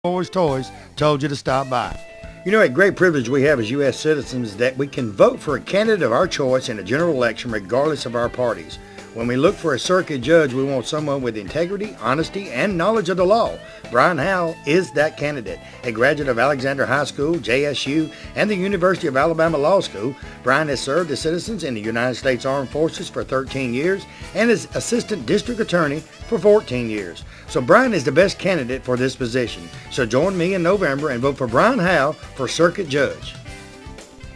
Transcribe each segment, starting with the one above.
Boyz Toyz told you to stop by. You know, a great privilege we have as U.S. citizens is that we can vote for a candidate of our choice in a general election regardless of our parties. When we look for a circuit judge, we want someone with integrity, honesty, and knowledge of the law. Brian Howell is that candidate. A graduate of Alexander High School, JSU, and the University of Alabama Law School, Brian has served as citizens in the United States Armed Forces for 13 years and as Assistant District Attorney for 14 years. So Brian is the best candidate for this position. So join me in November and vote for Brian Howell for Circuit Judge.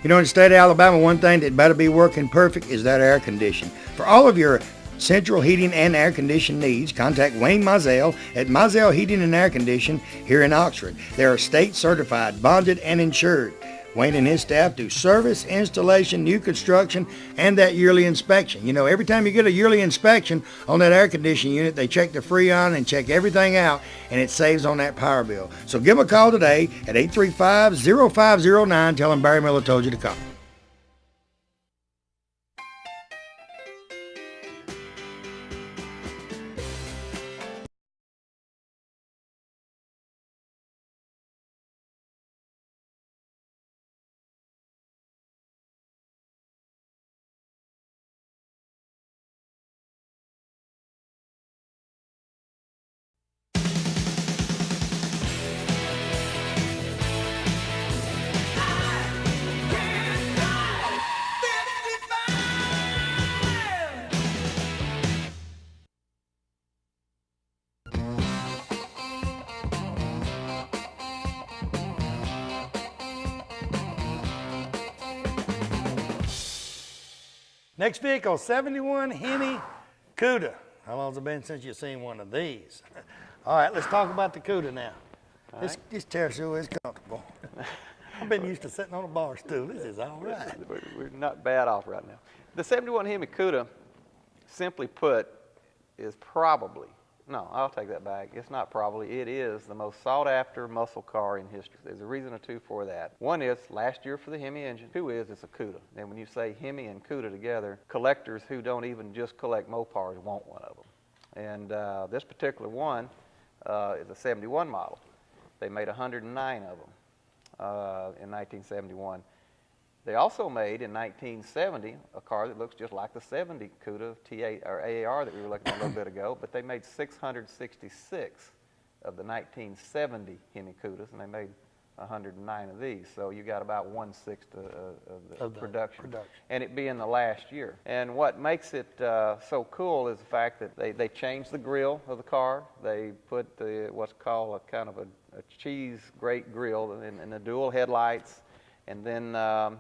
You know, in the state of Alabama, one thing that better be working perfect is that air condition. For all of your central heating and air condition needs, contact Wayne Mizell at Mizell Heating and Air Condition here in Oxford. They are state certified, bonded, and insured. Wayne and his staff do service, installation, new construction, and that yearly inspection. You know, every time you get a yearly inspection on that air conditioning unit, they check the Freon and check everything out, and it saves on that power bill. So give them a call today at 835-0509. Tell them Barry Miller told you to call. Next vehicle, 71 Hemi Cuda. How long's it been since you've seen one of these? All right, let's talk about the Cuda now. This chair sure is comfortable. I've been used to sitting on a bar stool. This is all right. We're not bad off right now. The 71 Hemi Cuda, simply put, is probably, no, I'll take that back. It's not probably, it is the most sought after muscle car in history. There's a reason or two for that. One is last year for the Hemi engine. Two is it's a Cuda. And when you say Hemi and Cuda together, collectors who don't even just collect Mopars want one of them. And this particular one is a 71 model. They made 109 of them in 1971. They also made in 1970 a car that looks just like the 70 Cuda T8 or AAR that we were looking at a little bit ago, but they made 666 of the 1970 Hemi Cudas, and they made 109 of these. So you got about 1/6 of the production, and it being the last year. And what makes it so cool is the fact that they changed the grille of the car. They put what's called a kind of a cheese grate grille and the dual headlights. And then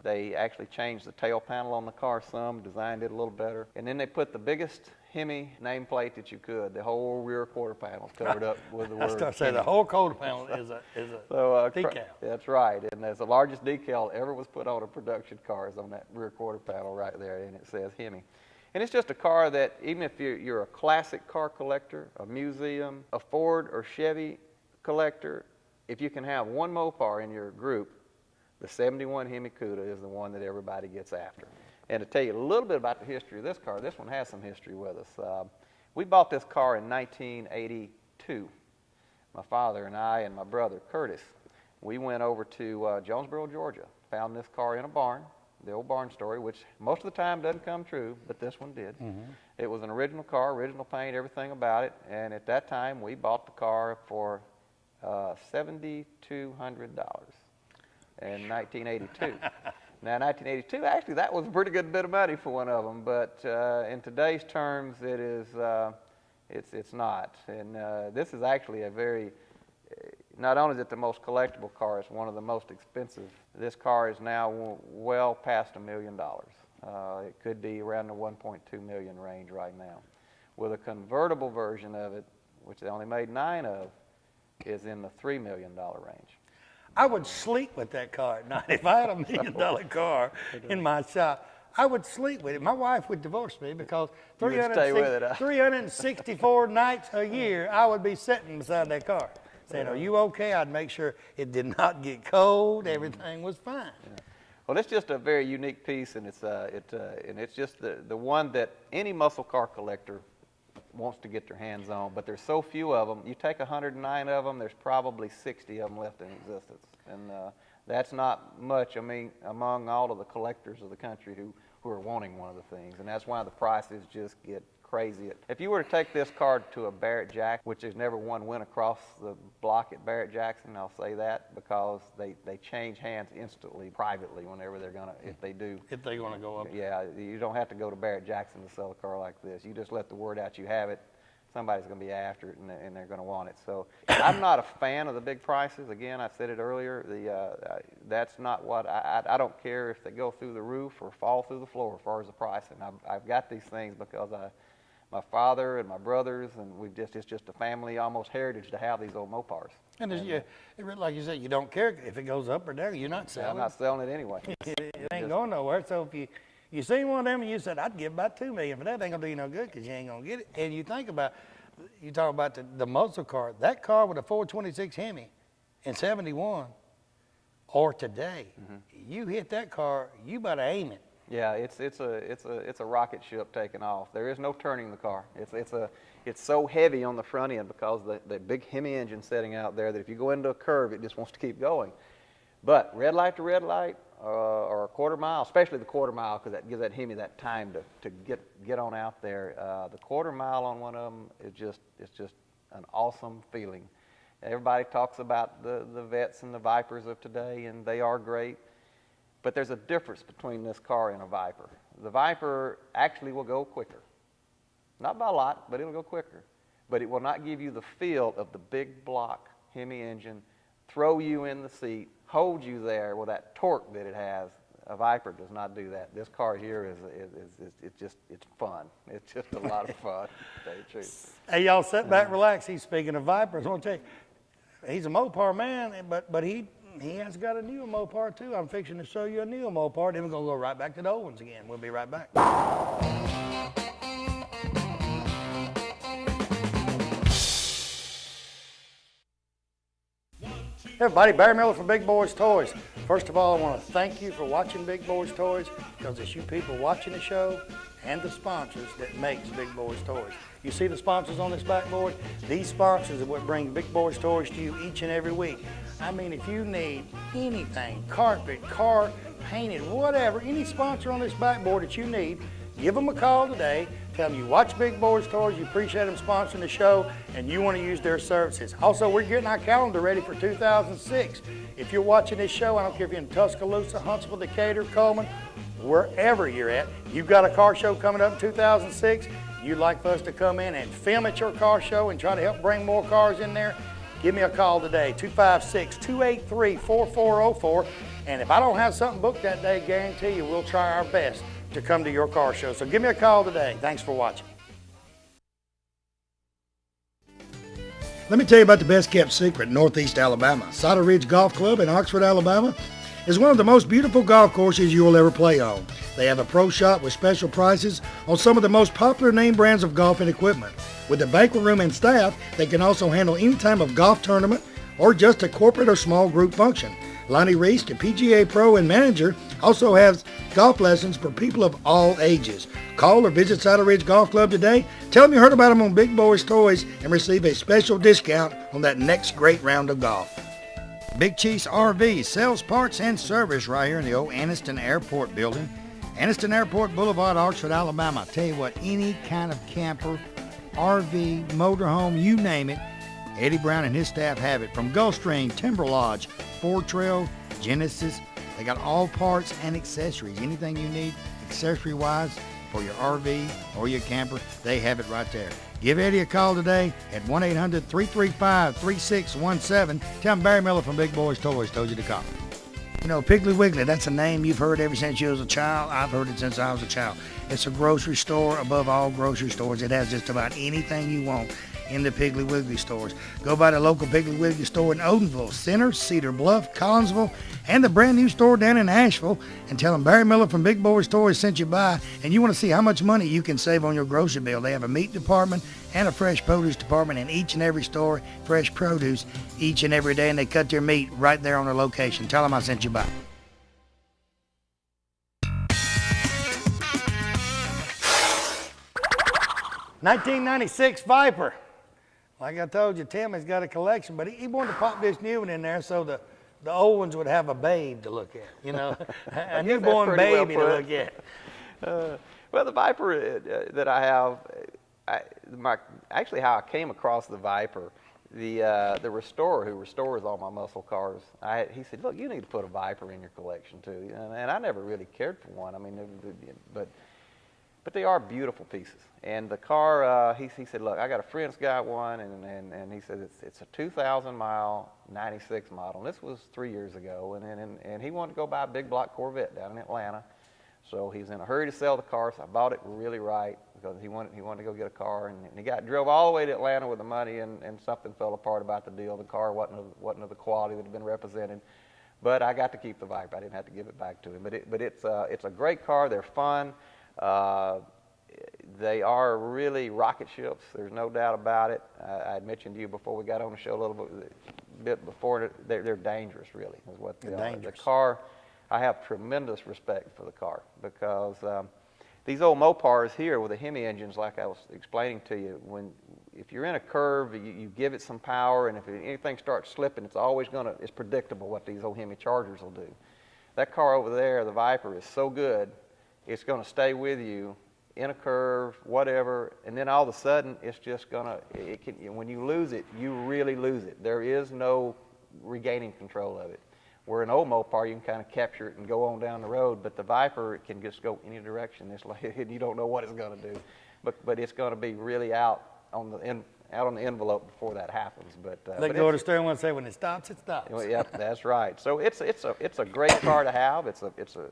they actually changed the tail panel on the car some, designed it a little better. And then they put the biggest Hemi nameplate that you could. The whole rear quarter panel covered up with the word. I start saying the whole quarter panel is a decal. That's right. And that's the largest decal ever was put on a production car is on that rear quarter panel right there, and it says Hemi. And it's just a car that even if you're a classic car collector, a museum, a Ford or Chevy collector, if you can have one Mopar in your group, the 71 Hemi Cuda is the one that everybody gets after. And to tell you a little bit about the history of this car, this one has some history with us. We bought this car in 1982. My father and I and my brother, Curtis, we went over to Jonesboro, Georgia, found this car in a barn, the old barn story, which most of the time doesn't come true, but this one did. Mm-hmm. It was an original car, original paint, everything about it. And at that time, we bought the car for $7,200. In 1982. Now, 1982, actually, that was a pretty good bit of money for one of them, but in today's terms, it is, it's not. And this is actually a very, not only is it the most collectible car, it's one of the most expensive. This car is now well past $1 million. It could be around the 1.2 million range right now. With a convertible version of it, which they only made 9 of, is in the $3 million range. I would sleep with that car at night. If I had $1 million car in my shop, I would sleep with it. My wife would divorce me because 364 nights a year, I would be sitting beside that car saying, "Are you okay?" I'd make sure it did not get cold. Everything was fine. Yeah. Well, it's just a very unique piece, and it's just the one that any muscle car collector wants to get their hands on. But there's so few of them. You take 109 of them, there's probably 60 of them left in existence. And that's not much, I mean, among all of the collectors of the country who are wanting one of the things. And that's why the prices just get crazy. If you were to take this car to a Barrett-Jackson, which there's never one went across the block at Barrett-Jackson, I'll say that, because they change hands instantly, privately, whenever they're going to, if they do. If they're going to go up. Yeah, you don't have to go to Barrett-Jackson to sell a car like this. You just let the word out you have it. Somebody's going to be after it, and they're going to want it. So I'm not a fan of the big prices. Again, I said it earlier. That's not what I don't care if they go through the roof or fall through the floor as far as the pricing. I've got these things because my father and my brothers, and it's just a family almost heritage to have these old Mopars. And like you said, you don't care if it goes up or down. You're not selling. I'm not selling it anyway. It ain't going nowhere. So if you seen one of them and you said, I'd give about $2 million for that, ain't gonna do you no good because you ain't gonna get it. And you talk about the muscle car. That car with a 426 Hemi in '71 or today, you hit that car, you better aim it. Yeah, it's a rocket ship taking off. There is no turning the car. It's so heavy on the front end because the big Hemi engine setting out there that if you go into a curve, it just wants to keep going. But red light to red light or a quarter mile, especially the quarter mile, because that gives that Hemi that time to get on out there. The quarter mile on one of them it's just an awesome feeling. Everybody talks about the Vets and the Vipers of today, and they are great. But there's a difference between this car and a Viper. The Viper actually will go quicker. Not by a lot, but it'll go quicker. But it will not give you the feel of the big block Hemi engine, throw you in the seat, hold you there with that torque that it has. A Viper does not do that. This car here it's fun. It's just a lot of fun, to tell you the truth. Hey, y'all sit back, relax. He's speaking of Vipers. I want to tell you, he's a Mopar man, but he has got a new Mopar too. I'm fixing to show you a new Mopar. Then we're going to go right back to the old ones again. We'll be right back. Hey everybody, Barry Miller from Big Boyz Toys. First of all, I want to thank you for watching Big Boyz Toys because it's you people watching the show and the sponsors that makes Big Boyz Toys. You see the sponsors on this backboard? These sponsors are what bring Big Boyz Toys to you each and every week. I mean, if you need anything, carpet, car, painted, whatever, any sponsor on this backboard that you need, give them a call today. Tell them you watch Big Boyz Toys, you appreciate them sponsoring the show, and you want to use their services. Also, we're getting our calendar ready for 2006. If you're watching this show, I don't care if you're in Tuscaloosa, Huntsville, Decatur, Coleman, wherever you're at, you've got a car show coming up in 2006, you'd like for us to come in and film at your car show and try to help bring more cars in there, give me a call today, 256-283-4404. And if I don't have something booked that day, guarantee you we'll try our best to come to your car show. So give me a call today. Thanks for watching. Let me tell you about the best kept secret in Northeast Alabama. Cider Ridge Golf Club in Oxford, Alabama is one of the most beautiful golf courses you will ever play on. They have a pro shop with special prices on some of the most popular name brands of golf and equipment. With a banquet room and staff, they can also handle any type of golf tournament or just a corporate or small group function. Lonnie Reese, the PGA Pro and manager, also has golf lessons for people of all ages. Call or visit Cider Ridge Golf Club today. Tell them you heard about them on Big Boyz Toys and receive a special discount on that next great round of golf. Big Chiefs RV sells parts and service right here in the old Anniston Airport building. Anniston Airport Boulevard, Oxford, Alabama. I tell you what, any kind of camper, RV, motorhome, you name it, Eddie Brown and his staff have it. From Gulfstream, Timber Lodge, Ford Trail, Genesis, they got all parts and accessories. Anything you need accessory-wise for your RV or your camper, they have it right there. Give Eddie a call today at 1-800-335-3617. Tell him Barry Miller from Big Boyz Toys told you to call. You know, Piggly Wiggly, that's a name you've heard ever since you was a child. I've heard it since I was a child. It's a grocery store above all grocery stores. It has just about anything you want in the Piggly Wiggly stores. Go by the local Piggly Wiggly store in Odenville, Center, Cedar Bluff, Collinsville, and the brand new store down in Asheville, and tell them Barry Miller from Big Boyz Toys sent you by, and you want to see how much money you can save on your grocery bill. They have a meat department and a fresh produce department in each and every store, fresh produce each and every day, and they cut their meat right there on their location. Tell them I sent you by. 1996 Viper. Like I told you, Timmy's got a collection, but he wanted to pop this new one in there so the old ones would have a babe to look at, you know, a newborn baby to look at. Well, the Viper that I have, actually how I came across the Viper, the restorer who restores all my muscle cars, he said, look, you need to put a Viper in your collection too. And I never really cared for one. I mean, but they are beautiful pieces. And the car, he said, look, I got a friend's got one, and he said it's a 2,000 mile 96 model. And this was 3 years ago, and he wanted to go buy a big block Corvette down in Atlanta. So he's in a hurry to sell the car, so I bought it really right because he wanted to go get a car, and he drove all the way to Atlanta with the money, and something fell apart about the deal. The car wasn't of the quality that had been represented, but I got to keep the Viper. I didn't have to give it back to him. But it's a great car. They're fun. They are really rocket ships. There's no doubt about it. I had mentioned to you before we got on the show a little bit before. They're dangerous, really, is what they are. The car. I have tremendous respect for the car because these old Mopars here with the Hemi engines, like I was explaining to you, if you're in a curve, you give it some power, and if anything starts slipping, it's predictable what these old Hemi Chargers will do. That car over there, the Viper, is so good, it's going to stay with you in a curve, whatever, and then all of a sudden, it's just when you lose it, you really lose it. There is no regaining control of it. Where an old Mopar, you can kind of capture it and go on down the road, but the Viper, it can just go any direction. It's like you don't know what it's going to do, but it's going to be really out on the envelope before that happens. But they go to the steering wheel and say, when it stops, it stops. Yep, that's right. So it's a great car to have. It's a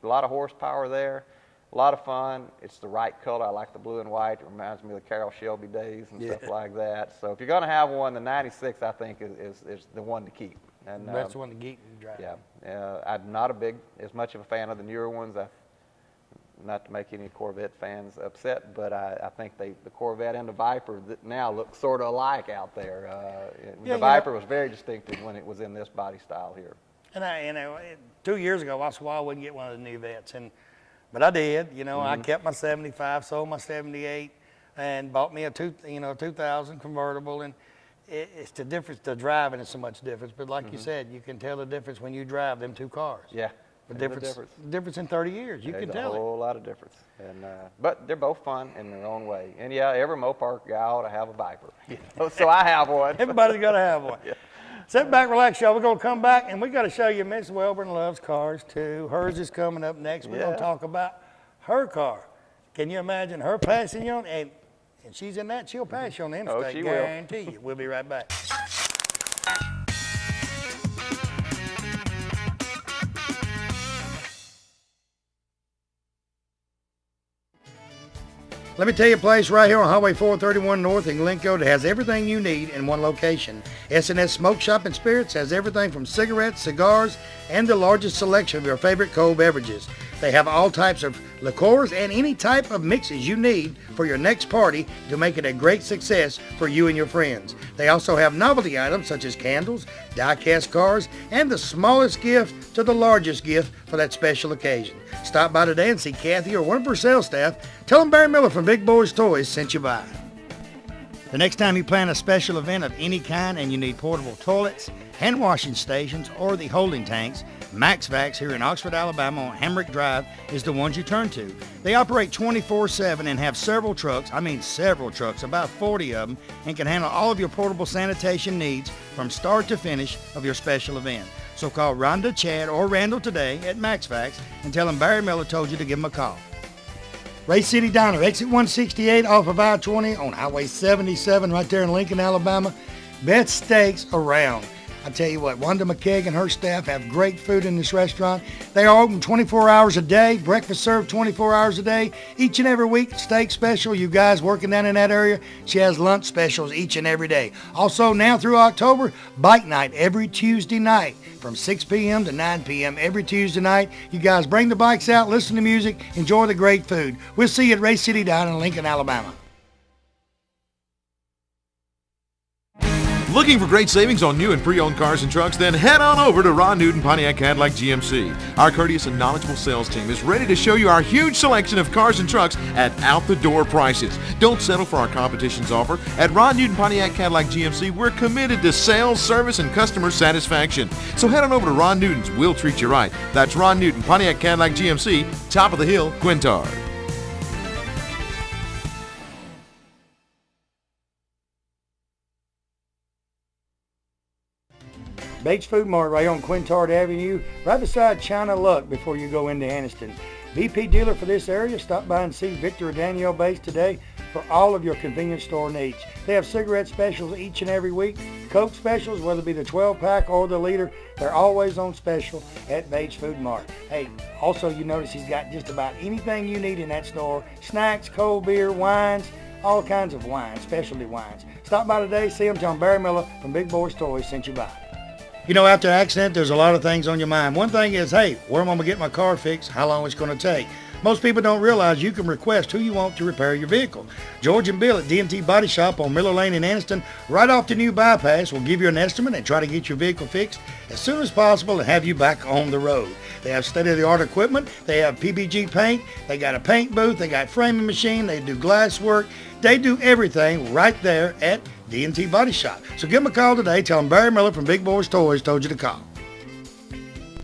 lot of horsepower there, a lot of fun. It's the right color. I like the blue and white. It reminds me of the Carroll Shelby days and stuff like that. So if you're going to have one, the 96 I think is the one to keep. And that's the one to get and drive. Yeah, I'm not as much of a fan of the newer ones. Not to make any Corvette fans upset, but I think the Corvette and the Viper now look sort of alike out there. The Viper was very distinctive when it was in this body style here. And 2 years ago, I swore I wouldn't get one of the new vets, but I did. I kept my 75, sold my 78, and bought me a 2000 convertible. And it's the difference. The driving is so much difference, but like you said, you can tell the difference when you drive them two cars. Yeah, the difference in 30 years. You can tell a whole lot of difference. And but they're both fun in their own way. And yeah, every Mopar guy ought to have a Viper. So I have one. Everybody's got to have one. Yeah. Sit back, relax, y'all. We're going to come back, and we got to show you Miss Welborn loves cars too. Hers is coming up next. We're going to talk about her car. Can you imagine her passing you on? And she's in that, she'll pass you on the interstate, she guarantee you. We'll be right back. Let me tell you a place right here on Highway 431 North in Glencoe that has everything you need in one location. S&S Smoke Shop and Spirits has everything from cigarettes, cigars, and the largest selection of your favorite cold beverages. They have all types of liqueurs and any type of mixes you need for your next party to make it a great success for you and your friends. They also have novelty items such as candles, die-cast cars, and the smallest gift to the largest gift for that special occasion. Stop by today and see Kathy or one of her sales staff. Tell them Barry Miller from Big Boyz Toyz sent you by. The next time you plan a special event of any kind and you need portable toilets, hand washing stations, or the holding tanks, MaxVax here in Oxford, Alabama on Hamrick Drive is the ones you turn to. They operate 24/7 and have several trucks, about 40 of them, and can handle all of your portable sanitation needs from start to finish of your special event. So call Rhonda, Chad, or Randall today at MaxVax and tell them Barry Miller told you to give them a call. Ray City Diner, exit 168 off of I-20 on Highway 77 right there in Lincoln, Alabama. Best steaks around. I tell you what, Wanda McKeag and her staff have great food in this restaurant. They are open 24 hours a day, breakfast served 24 hours a day. Each and every week, steak special. You guys working down in that area, she has lunch specials each and every day. Also, now through October, bike night every Tuesday night from 6 p.m. to 9 p.m. every Tuesday night. You guys bring the bikes out, listen to music, enjoy the great food. We'll see you at Ray City Diner in Lincoln, Alabama. Looking for great savings on new and pre-owned cars and trucks? Then head on over to Ron Newton Pontiac Cadillac GMC. Our courteous and knowledgeable sales team is ready to show you our huge selection of cars and trucks at out-the-door prices. Don't settle for our competition's offer. At Ron Newton Pontiac Cadillac GMC, we're committed to sales, service, and customer satisfaction. So head on over to Ron Newton's. We'll treat you right. That's Ron Newton Pontiac Cadillac GMC, top of the hill, Quintard. Bates Food Mart right on Quintard Avenue, right beside China Luck before you go into Anniston. BP dealer for this area. Stop by and see Victor or Danielle Bates today for all of your convenience store needs. They have cigarette specials each and every week. Coke specials, whether it be the 12-pack or the liter, they're always on special at Bates Food Mart. Hey, also you notice he's got just about anything you need in that store. Snacks, cold beer, wines, all kinds of wines, specialty wines. Stop by today, see him, tell him Barry Miller from Big Boyz Toyz sent you by. You know, after an accident, there's a lot of things on your mind. One thing is, hey, where am I going to get my car fixed? How long it's going to take? Most people don't realize you can request who you want to repair your vehicle. George and Bill at D&T Body Shop on Miller Lane in Anniston, right off the new bypass, will give you an estimate and try to get your vehicle fixed as soon as possible and have you back on the road. They have state-of-the-art equipment. They have PBG paint. They got a paint booth. They got framing machine. They do glass work. They do everything right there at D&T Body Shop. So give them a call today. Tell them Barry Miller from Big Boyz Toyz told you to call.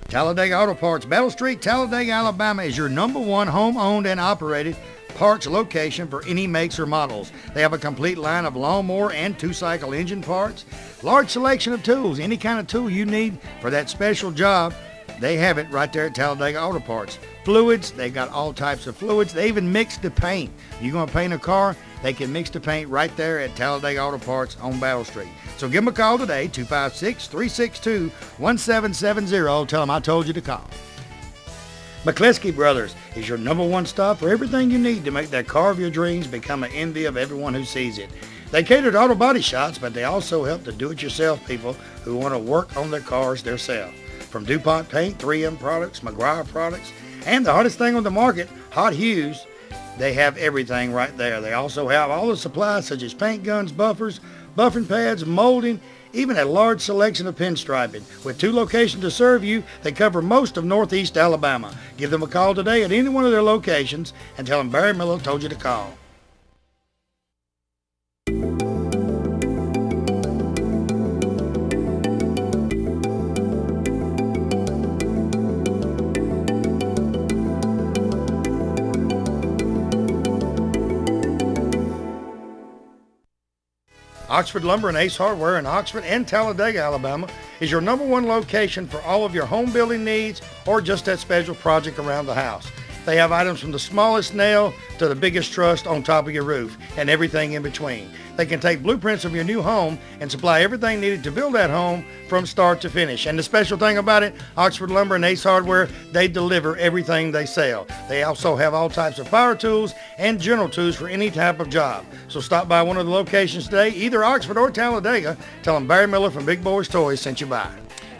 Talladega Auto Parts, Battle Street, Talladega, Alabama is your #1 home-owned and operated parts location for any makes or models. They have a complete line of lawnmower and two-cycle engine parts, large selection of tools, any kind of tool you need for that special job. They have it right there at Talladega Auto Parts. Fluids, they got all types of fluids. They even mix the paint. You're going to paint a car, they can mix the paint right there at Talladega Auto Parts on Battle Street. So give them a call today, 256-362-1770. Tell them I told you to call. McCleskey Brothers is your #1 stop for everything you need to make that car of your dreams become an envy of everyone who sees it. They cater to auto body shops, but they also help the do-it-yourself people who want to work on their cars themselves. From DuPont Paint, 3M products, McGuire products, and the hottest thing on the market, Hot Hues, they have everything right there. They also have all the supplies such as paint guns, buffers, buffering pads, molding, even a large selection of pinstriping. With 2 locations to serve you, they cover most of Northeast Alabama. Give them a call today at any one of their locations and tell them Barry Miller told you to call. Oxford Lumber and Ace Hardware in Oxford and Talladega, Alabama is your #1 location for all of your home building needs or just that special project around the house. They have items from the smallest nail to the biggest truss on top of your roof and everything in between. They can take blueprints of your new home and supply everything needed to build that home from start to finish. And the special thing about it, Oxford Lumber and Ace Hardware, they deliver everything they sell. They also have all types of power tools and general tools for any type of job. So stop by one of the locations today, either Oxford or Talladega. Tell them Barry Miller from Big Boyz Toyz sent you by.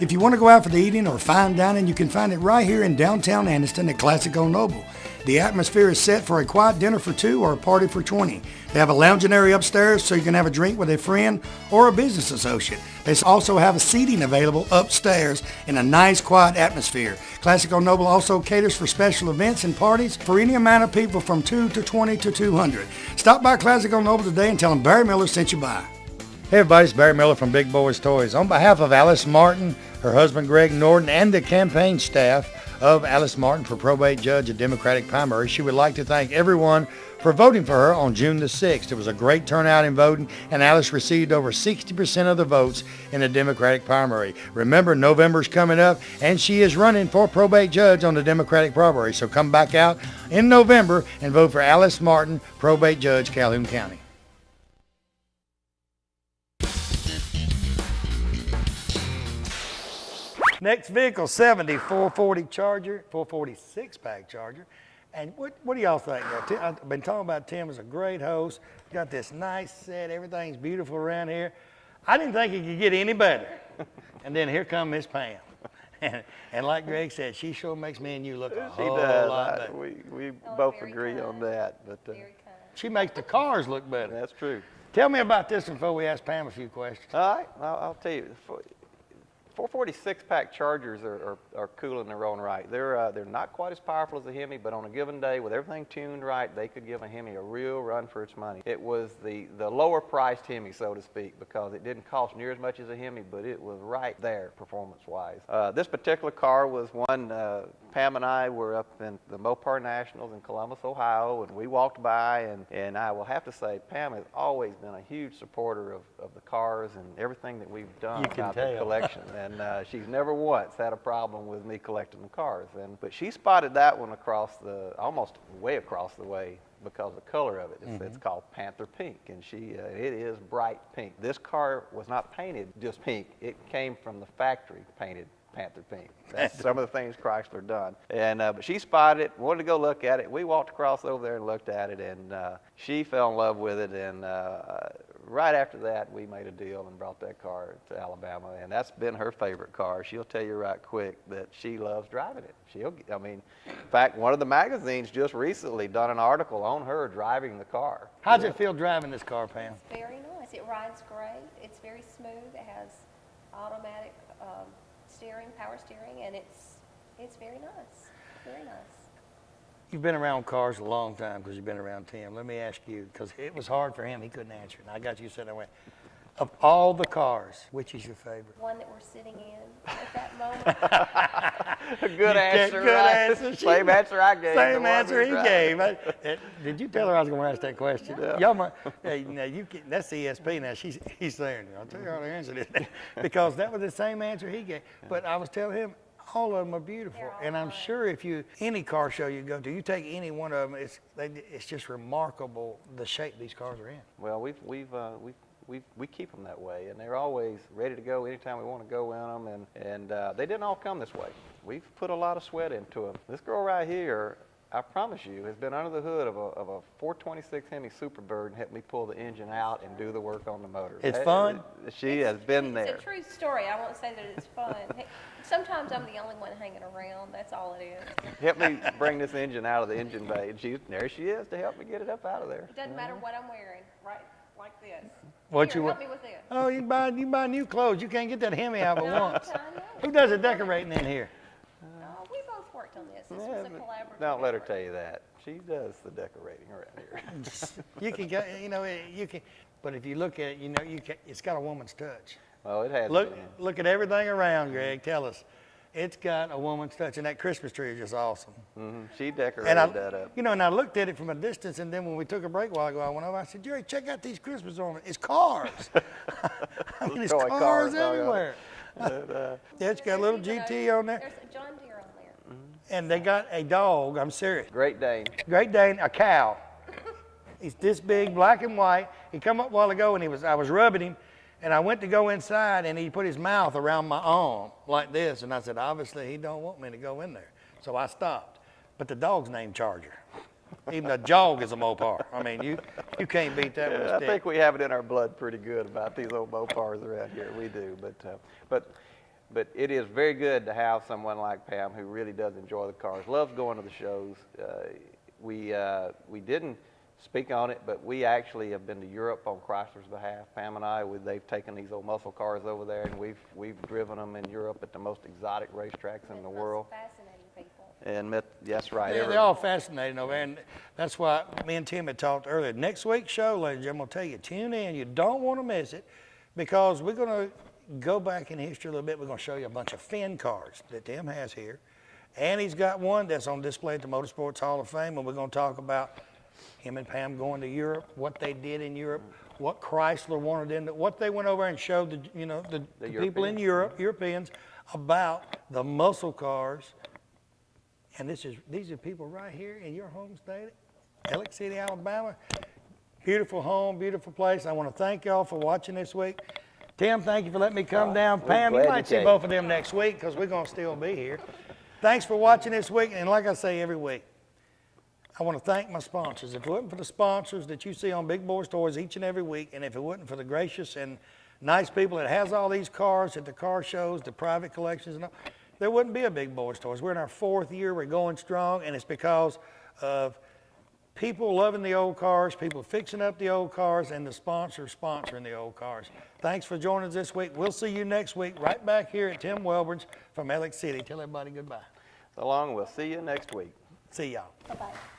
If you want to go out for the eating or fine dining, you can find it right here in downtown Anniston at Classic Old Noble. The atmosphere is set for a quiet dinner for 2 or a party for 20. They have a lounging area upstairs so you can have a drink with a friend or a business associate. They also have a seating available upstairs in a nice quiet atmosphere. Classic Old Noble also caters for special events and parties for any amount of people from 2 to 20 to 200. Stop by Classic Old Noble today and tell them Barry Miller sent you by. Hey everybody, it's Barry Miller from Big Boyz Toyz. On behalf of Alice Martin, her husband Greg Norton, and the campaign staff of Alice Martin for probate judge at Democratic primary, she would like to thank everyone for voting for her on June the 6th. It was a great turnout in voting, and Alice received over 60% of the votes in the Democratic primary. Remember, November's coming up, and she is running for probate judge on the Democratic primary. So come back out in November and vote for Alice Martin, probate judge, Calhoun County. Next vehicle, 440 Charger, 446 pack Charger. And what do y'all think? I've been talking about Tim as a great host. Got this nice set, everything's beautiful around here. I didn't think it could get any better. And then here come Miss Pam. And like Greg said, she sure makes me and you look a whole lot better. We both agree on that. But she makes the cars look better. That's true. Tell me about this one before we ask Pam a few questions. All right, I'll tell you. 446-pack Chargers are cool in their own right. They're not quite as powerful as a Hemi, but on a given day, with everything tuned right, they could give a Hemi a real run for its money. It was the lower-priced Hemi, so to speak, because it didn't cost near as much as a Hemi, but it was right there performance-wise. This particular car was one Pam and I were up in the Mopar Nationals in Columbus, Ohio, and we walked by, and I will have to say, Pam has always been a huge supporter of the cars and everything that we've done about the collection. And she's never once had a problem with me collecting the cars. But she spotted that one almost way across the way because of the color of it. It's called Panther Pink, and it is bright pink. This car was not painted just pink. It came from the factory painted Panther Pink. That's some of the things Chrysler done. And but she spotted it, wanted to go look at it. We walked across over there and looked at it, and she fell in love with it. And right after that, we made a deal and brought that car to Alabama, and that's been her favorite car. She'll tell you right quick that she loves driving it. In fact, one of the magazines just recently done an article on her driving the car. How's it feel driving this car, Pam? It's very nice. It rides great. It's very smooth. It has automatic steering, power steering, and it's very nice. Very nice. You've been around cars a long time because you've been around Tim. Let me ask you, because it was hard for him. He couldn't answer it. And I got you sitting there. Of all the cars, which is your favorite? One that we're sitting in at that moment. Good answer. Good answer. Same answer I gave. Same answer he gave. Did you tell her I was going to ask that question? Yeah. Y'all might, that's ESP now. He's saying, I'll tell you how to answer this. Because that was the same answer he gave. But I was telling him, all of them are beautiful. And I'm sure if any car show you go to, you take any one of them, it's just remarkable the shape these cars are in. Well, we keep them that way, and they're always ready to go anytime we want to go in them, and they didn't all come this way. We've put a lot of sweat into them. This girl right here, I promise you, has been under the hood of a 426 Hemi Superbird and helped me pull the engine out and do the work on the motor. It's fun? She has been there. It's a true story. I won't say that it's fun. Sometimes I'm the only one hanging around. That's all it is. Help me bring this engine out of the engine bay, and there she is to help me get it up out of there. It doesn't matter what I'm wearing, right? Like this. What Here, you help me with this. Oh, you buy new clothes. You can't get that Hemi out but No, once. I know. Who does the decorating in here? Oh, we both worked on this. This was a collaborative. Don't let her effort. tell you that. She does the decorating around here. You can go, you can. But if you look at it, it's got a woman's touch. Oh, it has. Look at everything around, Greg. Tell us. It's got a woman's touch, and that Christmas tree is just awesome. Mm-hmm. She decorated that up. And I looked at it from a distance, and then when we took a break a while ago, I went over. I said, Jerry, check out these Christmas ornaments. It's cars. I mean, it's Toy cars cars, everywhere. yeah, it's got a little GT on there, There's a John Deere on there. and they got a dog. I'm serious. Great Dane. Great Dane, a cow. He's this big, black and white. He come up a while ago, and I was rubbing him. And I went to go inside, and he put his mouth around my arm like this. And I said, obviously, he don't want me to go in there. So I stopped. But the dog's named Charger. Even the jog is a Mopar. I mean, you can't beat that with a I stick. think we have it in our blood pretty good about these old Mopars around here. We do. But it is very good to have someone like Pam who really does enjoy the cars, loves going to the shows. We didn't speak on it, but we actually have been to Europe on Chrysler's behalf. Pam and I, they've taken these old muscle cars over there, and we've driven them in Europe at the most exotic racetracks in the world. Fascinating people. And that's right. Yeah, they're all fascinating over there, and that's why me and Tim had talked earlier. Next week's show, ladies and gentlemen, I'm going to tell you, tune in. You don't want to miss it, because we're going to go back in history a little bit. We're going to show you a bunch of Finn cars that Tim has here, and he's got one that's on display at the Motorsports Hall of Fame, and we're going to talk about him and Pam going to Europe, what they did in Europe, what Chrysler wanted in, what they went over and showed the people in Europe, Europeans, about the muscle cars. And these are people right here in your home state, Alex City, Alabama. Beautiful home, beautiful place. I want to thank y'all for watching this week. Tim, thank you for letting me come down. Pam, you might see both of them next week, because we're going to still be here. Thanks for watching this week, and like I say every week, I want to thank my sponsors. If it wasn't for the sponsors that you see on Big Boyz Toyz each and every week, and if it wasn't for the gracious and nice people that has all these cars at the car shows, the private collections and all, there wouldn't be a Big Boyz Toyz. We're in our 4th year. We're going strong, and it's because of people loving the old cars, people fixing up the old cars, and the sponsors sponsoring the old cars. Thanks for joining us this week. We'll see you next week right back here at Tim Welburn's from Alex City. Tell everybody goodbye. So long. We'll see you next week. See y'all. Bye-bye.